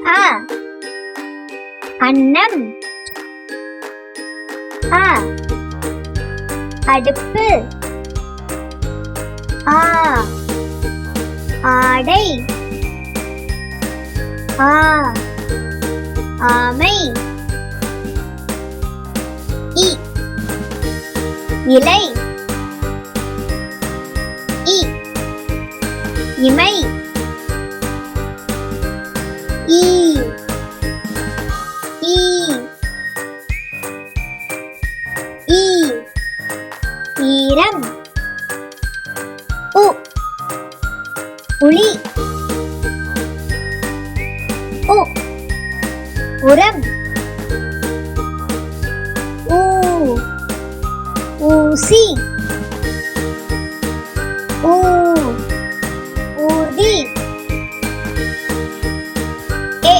அ அன்னம். அ அடுப்பு. ஆ ஆடை. ஆ ஆமை. இ இலை. இ இமை. ஈ ஈ ஈ ஈரம். உ உளி. உ உரம். ஊ ஊசி. ஊ ஊர்தி. எ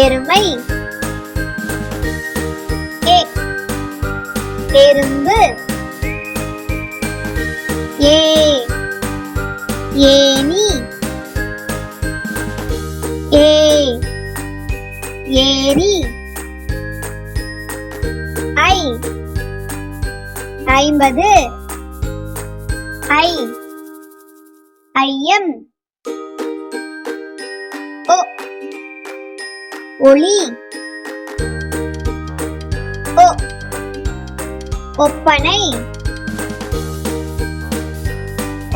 எருமை. எ எறும்பு. ஏ ஏனி. ஏ ஏரி. ஐ ஐம்பது. ஐ ஐயம். ஒ ஒளி. ஒ ஒப்பனை.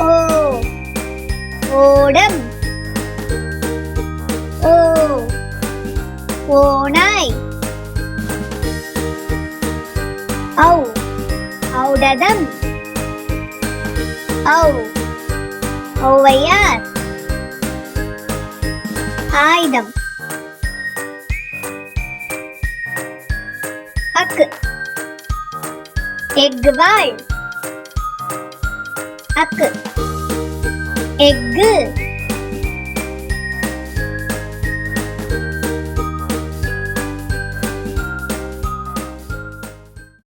ஓ ஓடம். ஓ ஓநாய். ஔ ஔடதம். ஔ ஔவையார். ஆயுதம். அக்கு எஃகு வாள். அக்கு எஃகு.